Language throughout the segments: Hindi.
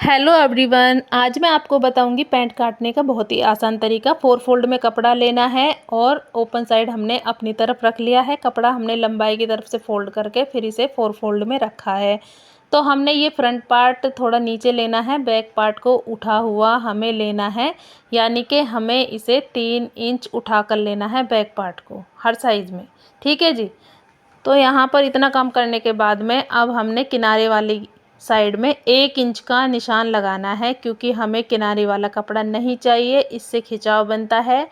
हेलो एवरीवन, आज मैं आपको बताऊंगी पैंट काटने का बहुत ही आसान तरीका। 4 फोल्ड में कपड़ा लेना है और ओपन साइड हमने अपनी तरफ रख लिया है। कपड़ा हमने लंबाई की तरफ से फोल्ड करके फिर इसे 4 फोल्ड में रखा है। तो हमने ये फ्रंट पार्ट थोड़ा नीचे लेना है, बैक पार्ट को उठा हुआ हमें लेना है, यानी कि हमें इसे 3 इंच उठा कर लेना है बैक पार्ट को हर साइज़ में। ठीक है जी। तो यहाँ पर इतना काम करने के बाद में अब हमने किनारे वाली साइड में 1 इंच का निशान लगाना है, क्योंकि हमें किनारे वाला कपड़ा नहीं चाहिए, इससे खिंचाव बनता है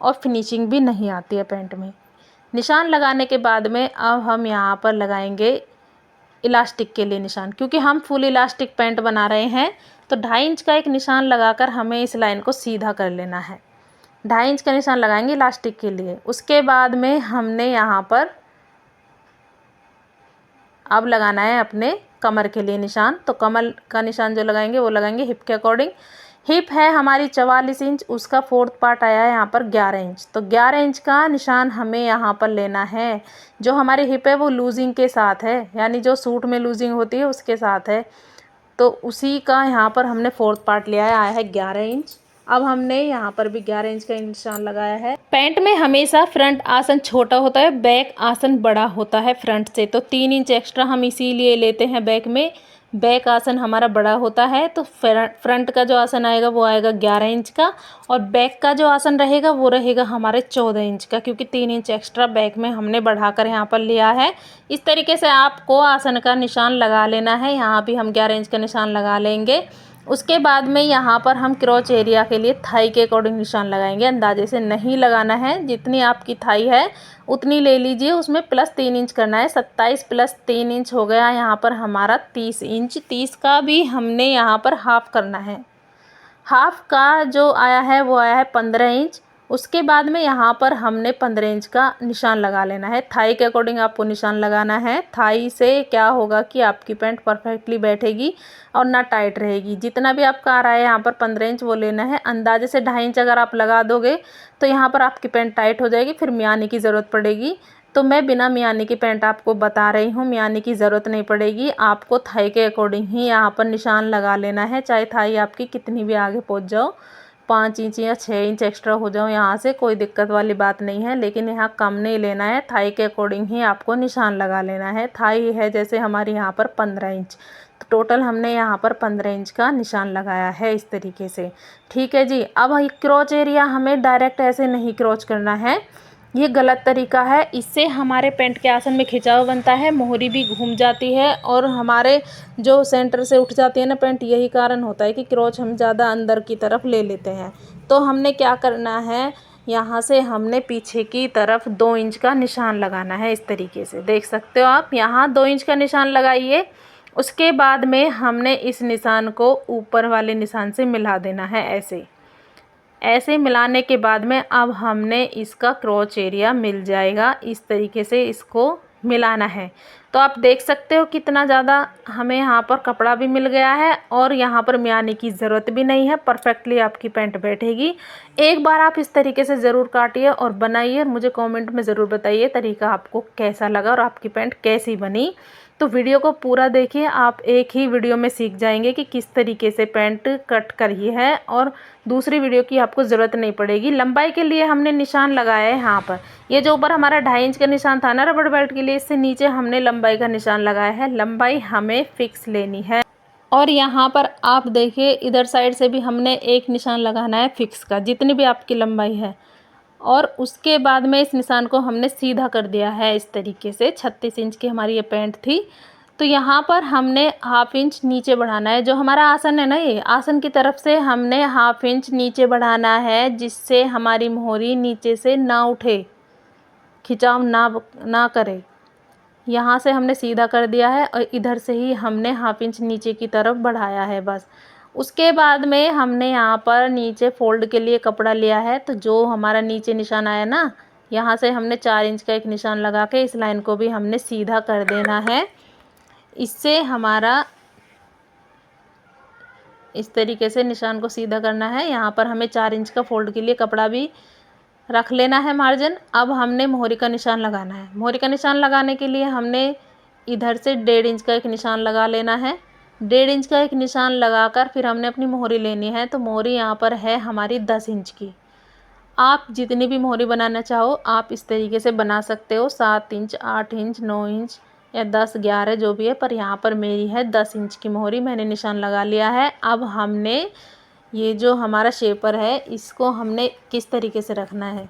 और फिनिशिंग भी नहीं आती है पैंट में। निशान लगाने के बाद में अब हम यहाँ पर लगाएंगे इलास्टिक के लिए निशान, क्योंकि हम फुल इलास्टिक पैंट बना रहे हैं। तो 2.5 इंच का एक निशान लगाकर हमें इस लाइन को सीधा कर लेना है। 2.5 इंच का निशान लगाएंगे इलास्टिक के लिए। उसके बाद में हमने यहाँ पर अब लगाना है अपने कमर के लिए निशान। तो कमर का निशान जो लगाएंगे वो लगाएंगे हिप के अकॉर्डिंग। हिप है हमारी 44 इंच, उसका 4th पार्ट आया है यहाँ पर 11 इंच। तो 11 इंच का निशान हमें यहाँ पर लेना है। जो हमारी हिप है वो लूजिंग के साथ है, यानी जो सूट में लूजिंग होती है उसके साथ है। तो उसी का यहाँ पर हमने 4th पार्ट लिया है, आया है 11 इंच। अब हमने यहाँ पर भी 11 इंच का निशान लगाया है। पैंट में हमेशा फ्रंट आसन छोटा होता है, बैक आसन बड़ा होता है फ्रंट से। तो 3 इंच एक्स्ट्रा हम इसीलिए लेते हैं बैक में। बैक आसन हमारा बड़ा होता है, तो फ्रंट का जो आसन आएगा वो आएगा 11 इंच का, और बैक का जो आसन रहेगा वो रहेगा हमारे 14 इंच का, क्योंकि 3 इंच एक्स्ट्रा बैक में हमने बढ़ाकर यहाँ पर लिया है। इस तरीके से आपको आसन का निशान लगा लेना है। यहाँ भी हम 11 इंच का निशान लगा लेंगे। उसके बाद में यहाँ पर हम क्रॉच एरिया के लिए थाई के अकॉर्डिंग निशान लगाएंगे। अंदाजे से नहीं लगाना है, जितनी आपकी थाई है उतनी ले लीजिए, उसमें +3 इंच करना है। 27 + 3 इंच हो गया यहाँ पर हमारा 30 इंच। 30 का भी हमने यहाँ पर हाफ करना है। हाफ का जो आया है वो आया है 15 इंच। उसके बाद में यहाँ पर हमने 15 इंच का निशान लगा लेना है। थाई के अकॉर्डिंग आपको निशान लगाना है। थाई से क्या होगा कि आपकी पैंट परफेक्टली बैठेगी और ना टाइट रहेगी। जितना भी आपका आ रहा है यहाँ पर 15 इंच वो लेना है। अंदाजे से 2.5 इंच अगर आप लगा दोगे तो यहाँ पर आपकी पैंट टाइट हो जाएगी, फिर मियानी की ज़रूरत पड़ेगी। तो मैं बिना मियानी की पैंट आपको बता रही हूँ, मियानी की ज़रूरत नहीं पड़ेगी। आपको थाई के अकॉर्डिंग ही यहाँ पर निशान लगा लेना है, चाहे थाई आपकी कितनी भी आगे पहुँच जाओ, 5 इंच या 6 इंच एक्स्ट्रा हो जाओ, यहाँ से कोई दिक्कत वाली बात नहीं है। लेकिन यहाँ कम नहीं लेना है, थाई के अकॉर्डिंग ही आपको निशान लगा लेना है। थाई है जैसे हमारी यहाँ पर 15 इंच, तो टोटल हमने यहाँ पर 15 इंच का निशान लगाया है इस तरीके से। ठीक है जी। अब क्रॉच एरिया हमें डायरेक्ट ऐसे नहीं क्रॉच करना है, ये गलत तरीका है। इससे हमारे पैंट के आसन में खिंचाव बनता है, मोहरी भी घूम जाती है और हमारे जो सेंटर से उठ जाती है ना पैंट, यही कारण होता है कि क्रॉच हम ज़्यादा अंदर की तरफ ले लेते हैं। तो हमने क्या करना है, यहाँ से हमने पीछे की तरफ 2 इंच का निशान लगाना है। इस तरीके से देख सकते हो आप, यहाँ 2 इंच का निशान लगाइए। उसके बाद में हमने इस निशान को ऊपर वाले निशान से मिला देना है। ऐसे मिलाने के बाद में अब हमने इसका क्रॉच एरिया मिल जाएगा। इस तरीके से इसको मिलाना है। तो आप देख सकते हो कितना ज़्यादा हमें यहाँ पर कपड़ा भी मिल गया है और यहाँ पर मियाने की ज़रूरत भी नहीं है। परफेक्टली आपकी पैंट बैठेगी। एक बार आप इस तरीके से ज़रूर काटिए और बनाइए और मुझे कमेंट में ज़रूर बताइए तरीका आपको कैसा लगा और आपकी पैंट कैसी बनी। तो वीडियो को पूरा देखिए, आप एक ही वीडियो में सीख जाएंगे कि किस तरीके से पैंट कट करी है और दूसरी वीडियो की आपको ज़रूरत नहीं पड़ेगी। लंबाई के लिए हमने निशान लगाया है यहाँ पर, ये जो ऊपर हमारा 2.5 इंच का निशान था ना रबड़ बेल्ट के लिए, इससे नीचे हमने लंबाई का निशान लगाया है। लंबाई हमें फिक्स लेनी है। और यहाँ पर आप देखिए इधर साइड से भी हमने एक निशान लगाना है फिक्स का, जितनी भी आपकी लंबाई है। और उसके बाद में इस निशान को हमने सीधा कर दिया है इस तरीके से। 36 इंच की हमारी ये पैंट थी, तो यहाँ पर हमने 1/2 इंच नीचे बढ़ाना है। जो हमारा आसन है ना, ये आसन की तरफ से हमने 1/2 इंच नीचे बढ़ाना है, जिससे हमारी मोहरी नीचे से ना उठे, खिंचाव ना करे। यहाँ से हमने सीधा कर दिया है और इधर से ही हमने 1/2 इंच नीचे की तरफ बढ़ाया है बस। उसके बाद में हमने यहाँ पर नीचे फोल्ड के लिए कपड़ा लिया है। तो जो हमारा नीचे निशान आया ना, यहाँ से हमने 4 इंच का एक निशान लगा के इस लाइन को भी हमने सीधा कर देना है। इससे हमारा इस तरीके से निशान को सीधा करना है। यहाँ पर हमें 4 इंच का फोल्ड के लिए कपड़ा भी रख लेना है मार्जिन। अब हमने मोहरी का निशान लगाना है। मोहरी का निशान लगाने के लिए हमने इधर से 1.5 इंच का एक निशान लगा लेना है। 1.5 इंच का एक निशान लगाकर फिर हमने अपनी मोहरी लेनी है। तो मोहरी यहाँ पर है हमारी 10 इंच की। आप जितनी भी मोहरी बनाना चाहो आप इस तरीके से बना सकते हो, 7 इंच, 8 इंच, 9 इंच या 10, 11 जो भी है, पर यहाँ पर मेरी है 10 इंच की मोहरी, मैंने निशान लगा लिया है। अब हमने ये जो हमारा शेपर है इसको हमने किस तरीके से रखना है,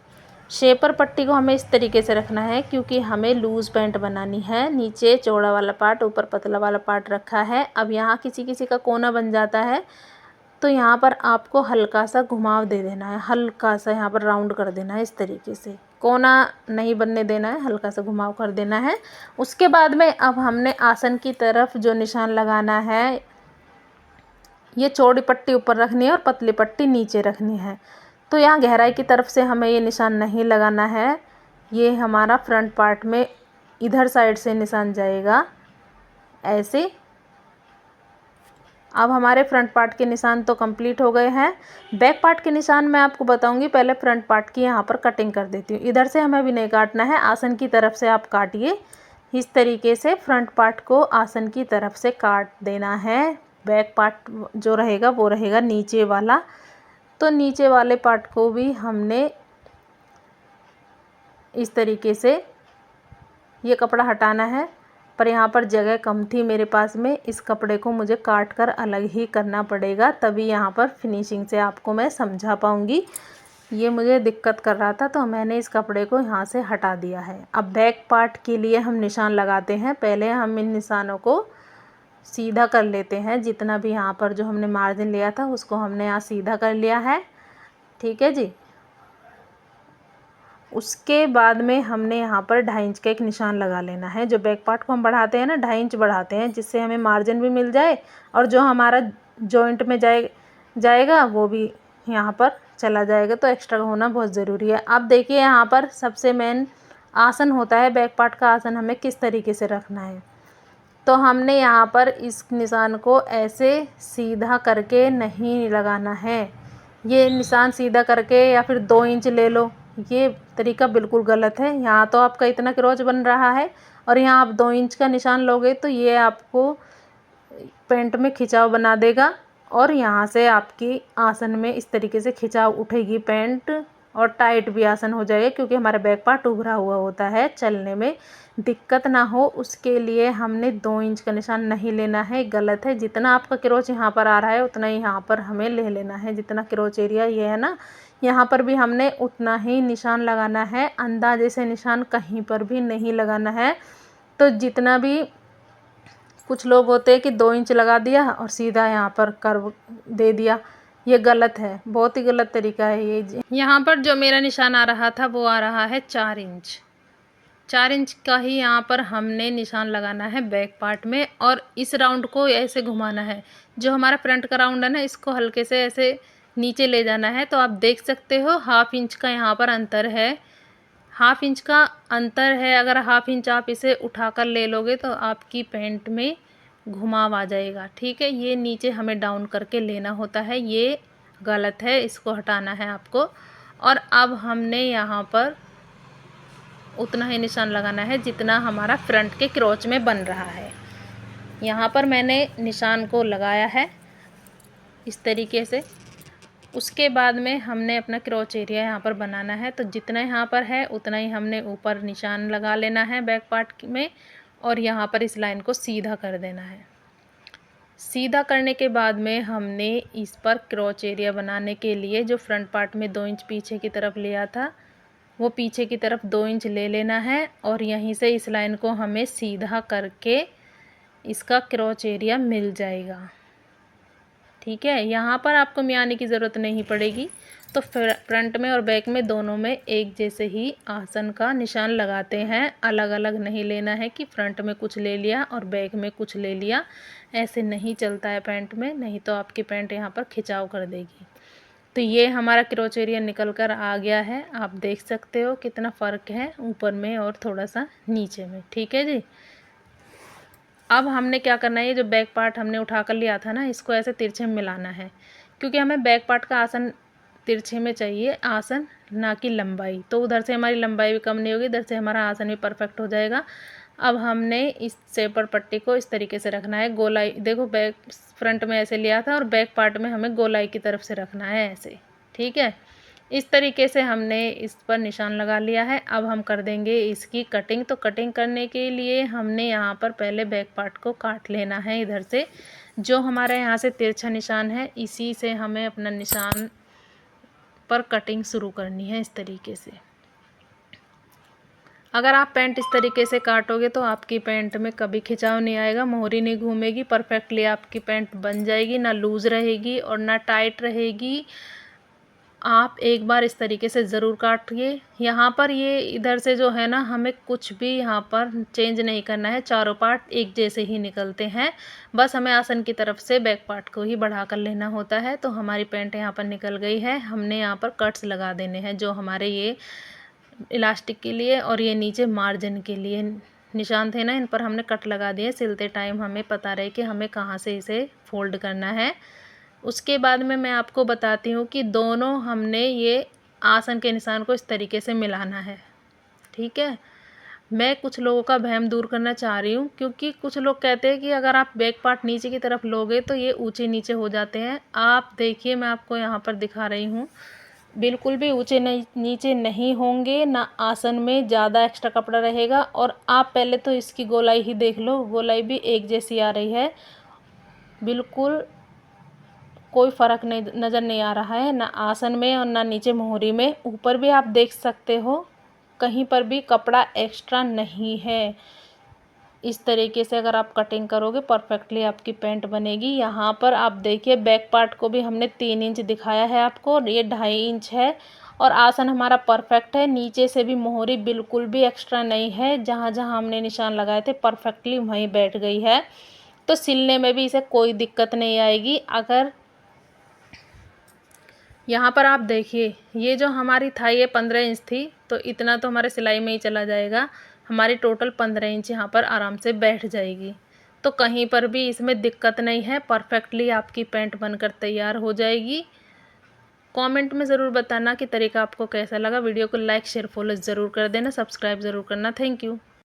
शेपर पट्टी को हमें इस तरीके से रखना है क्योंकि हमें लूज़ पैंट बनानी है। नीचे चौड़ा वाला पार्ट, ऊपर पतला वाला पार्ट रखा है। अब यहाँ किसी किसी का कोना बन जाता है तो यहाँ पर आपको हल्का सा घुमाव दे देना है, हल्का सा यहाँ पर राउंड कर देना है, इस तरीके से कोना नहीं बनने देना है, हल्का सा घुमाव कर देना है। उसके बाद में अब हमने आसन की तरफ जो निशान लगाना है, ये चौड़ी पट्टी ऊपर रखनी है और पतली पट्टी नीचे रखनी है। तो यहाँ गहराई की तरफ से हमें ये निशान नहीं लगाना है, ये हमारा फ्रंट पार्ट में इधर साइड से निशान जाएगा ऐसे। अब हमारे फ्रंट पार्ट के निशान तो कंप्लीट हो गए हैं। बैक पार्ट के निशान मैं आपको बताऊंगी, पहले फ्रंट पार्ट की यहाँ पर कटिंग कर देती हूँ। इधर से हमें भी नहीं काटना है, आसन की तरफ से आप काटिए इस तरीके से। फ्रंट पार्ट को आसन की तरफ से काट देना है। बैक पार्ट जो रहेगा वो रहेगा नीचे वाला, तो नीचे वाले पार्ट को भी हमने इस तरीके से ये कपड़ा हटाना है, पर यहाँ पर जगह कम थी मेरे पास में, इस कपड़े को मुझे काट कर अलग ही करना पड़ेगा, तभी यहाँ पर फिनिशिंग से आपको मैं समझा पाऊँगी। ये मुझे दिक्कत कर रहा था तो मैंने इस कपड़े को यहाँ से हटा दिया है। अब बैक पार्ट के लिए हम निशान लगाते हैं। पहले हम इन निशानों को सीधा कर लेते हैं, जितना भी यहाँ पर जो हमने मार्जिन लिया था उसको हमने यहाँ सीधा कर लिया है, ठीक है जी। उसके बाद में हमने यहाँ पर 2.5 इंच का एक निशान लगा लेना है। जो बैक पार्ट को हम बढ़ाते हैं ना, 2.5 इंच बढ़ाते हैं, जिससे हमें मार्जिन भी मिल जाए और जो हमारा जॉइंट में जाएगा वो भी यहाँ पर चला जाएगा, तो एक्स्ट्रा होना बहुत ज़रूरी है। अब देखिए यहाँ पर सबसे मेन आसन होता है, बैक पार्ट का आसन हमें किस तरीके से रखना है। तो हमने यहाँ पर इस निशान को ऐसे सीधा करके नहीं लगाना है। ये निशान सीधा करके या फिर 2 इंच ले लो, ये तरीका बिल्कुल गलत है। यहाँ तो आपका इतना क्रोच बन रहा है और यहाँ आप 2 इंच का निशान लोगे तो ये आपको पैंट में खिंचाव बना देगा और यहाँ से आपकी आसन में इस तरीके से खिंचाव उठेगी पैंट और टाइट भी आसन हो जाएगा, क्योंकि हमारा बैक पार्ट उभरा हुआ होता है, चलने में दिक्कत ना हो उसके लिए हमने 2 इंच का निशान नहीं लेना है, गलत है। जितना आपका क्रोच यहाँ पर आ रहा है उतना ही यहाँ पर हमें ले लेना है। जितना क्रोच एरिया ये है ना, यहाँ पर भी हमने उतना ही निशान लगाना है, अंदाजे से निशान कहीं पर भी नहीं लगाना है। तो जितना भी कुछ लोग होते हैं कि 2 इंच लगा दिया और सीधा यहाँ पर कर्व दे दिया, ये गलत है, बहुत ही गलत तरीका है ये। यहाँ पर जो मेरा निशान आ रहा था वो आ रहा है 4 इंच। 4 इंच का ही यहाँ पर हमने निशान लगाना है बैक पार्ट में और इस राउंड को ऐसे घुमाना है। जो हमारा फ्रंट का राउंड है ना, इसको हल्के से ऐसे नीचे ले जाना है। तो आप देख सकते हो 1/2 इंच का यहाँ पर अंतर है, 1/2 इंच का अंतर है। अगर 1/2 इंच आप इसे उठाकर ले लोगे तो आपकी पैंट में घुमाव आ जाएगा, ठीक है। ये नीचे हमें डाउन करके लेना होता है, ये गलत है, इसको हटाना है आपको। और अब हमने यहाँ पर उतना ही निशान लगाना है जितना हमारा फ्रंट के क्रोच में बन रहा है। यहाँ पर मैंने निशान को लगाया है इस तरीके से। उसके बाद में हमने अपना क्रोच एरिया यहाँ पर बनाना है, तो जितना यहाँ पर है उतना ही हमने ऊपर निशान लगा लेना है बैक पार्ट में और यहाँ पर इस लाइन को सीधा कर देना है। सीधा करने के बाद में हमने इस पर क्रोच एरिया बनाने के लिए जो फ्रंट पार्ट में 2 इंच पीछे की तरफ लिया था वो पीछे की तरफ 2 इंच ले लेना है और यहीं से इस लाइन को हमें सीधा करके इसका क्रोच एरिया मिल जाएगा, ठीक है। यहाँ पर आपको मियाने की ज़रूरत नहीं पड़ेगी। तो फ्रंट में और बैक में दोनों में एक जैसे ही आसन का निशान लगाते हैं, अलग अलग नहीं लेना है कि फ्रंट में कुछ ले लिया और बैक में कुछ ले लिया, ऐसे नहीं चलता है पैंट में, नहीं तो आपकी पैंट यहाँ पर खिंचाव कर देगी। तो ये हमारा क्रोच एरिया निकल कर आ गया है, आप देख सकते हो कितना फ़र्क है ऊपर में और थोड़ा सा नीचे में, ठीक है जी। अब हमने क्या करना है, ये जो बैक पार्ट हमने उठा कर लिया था ना, इसको ऐसे तिरछे में मिलाना है, क्योंकि हमें बैक पार्ट का आसन तिरछे में चाहिए, आसन ना कि लंबाई। तो उधर से हमारी लंबाई भी कम नहीं होगी, इधर से हमारा आसन भी परफेक्ट हो जाएगा। अब हमने इस शेपर पट्टी को इस तरीके से रखना है, गोलाई देखो बैक फ्रंट में ऐसे लिया था और बैक पार्ट में हमें गोलाई की तरफ से रखना है ऐसे, ठीक है। इस तरीके से हमने इस पर निशान लगा लिया है। अब हम कर देंगे इसकी कटिंग। तो कटिंग करने के लिए हमने यहाँ पर पहले बैक पार्ट को काट लेना है। इधर से जो हमारे यहाँ से तिरछा निशान है इसी से हमें अपना निशान पर कटिंग शुरू करनी है इस तरीके से। अगर आप पैंट इस तरीके से काटोगे तो आपकी पैंट में कभी खिंचाव नहीं आएगा, मोहरी नहीं घूमेगी, परफेक्टली आपकी पैंट बन जाएगी, ना लूज़ रहेगी और ना टाइट रहेगी। आप एक बार इस तरीके से ज़रूर काटिए। यहाँ पर ये इधर से जो है ना, हमें कुछ भी यहाँ पर चेंज नहीं करना है, चारों पार्ट एक जैसे ही निकलते हैं। बस हमें आसन की तरफ से बैक पार्ट को ही बढ़ा कर लेना होता है। तो हमारी पैंट यहाँ पर निकल गई है। हमने यहाँ पर कट्स लगा देने हैं जो हमारे ये इलास्टिक के लिए और ये नीचे मार्जिन के लिए निशान थे ना, इन पर हमने कट लगा दिए। सिलते टाइम हमें पता रहे कि हमें कहाँ से इसे फोल्ड करना है। उसके बाद में मैं आपको बताती हूँ कि दोनों हमने ये आसन के निशान को इस तरीके से मिलाना है, ठीक है। मैं कुछ लोगों का वहम दूर करना चाह रही हूँ, क्योंकि कुछ लोग कहते हैं कि अगर आप बैक पार्ट नीचे की तरफ लोगे तो ये ऊंचे नीचे हो जाते हैं। आप देखिए, मैं आपको यहाँ पर दिखा रही हूँ, बिल्कुल भी ऊंचे नीचे नहीं होंगे, ना आसन में ज़्यादा एक्स्ट्रा कपड़ा रहेगा। और आप पहले तो इसकी गोलाई ही देख लो, गोलाई भी एक जैसी आ रही है, बिल्कुल कोई फ़र्क नहीं नज़र नहीं आ रहा है, ना आसन में और ना नीचे मोहरी में। ऊपर भी आप देख सकते हो, कहीं पर भी कपड़ा एक्स्ट्रा नहीं है। इस तरीके से अगर आप कटिंग करोगे परफेक्टली आपकी पैंट बनेगी। यहाँ पर आप देखिए, बैक पार्ट को भी हमने 3 इंच दिखाया है आपको, ये 2.5 इंच है और आसन हमारा परफेक्ट है। नीचे से भी मोहरी बिल्कुल भी एक्स्ट्रा नहीं है, जहाँ जहाँ हमने निशान लगाए थे परफेक्टली वहीं बैठ गई है। तो सिलने में भी इसे कोई दिक्कत नहीं आएगी। अगर यहाँ पर आप देखिए, ये जो हमारी थाई ये 15 इंच थी, तो इतना तो हमारे सिलाई में ही चला जाएगा। हमारी टोटल 15 इंच यहाँ पर आराम से बैठ जाएगी। तो कहीं पर भी इसमें दिक्कत नहीं है, परफेक्टली आपकी पैंट बनकर तैयार हो जाएगी। कमेंट में ज़रूर बताना कि तरीका आपको कैसा लगा। वीडियो को लाइक शेयर फॉलो ज़रूर कर देना, सब्सक्राइब ज़रूर करना। Thank you.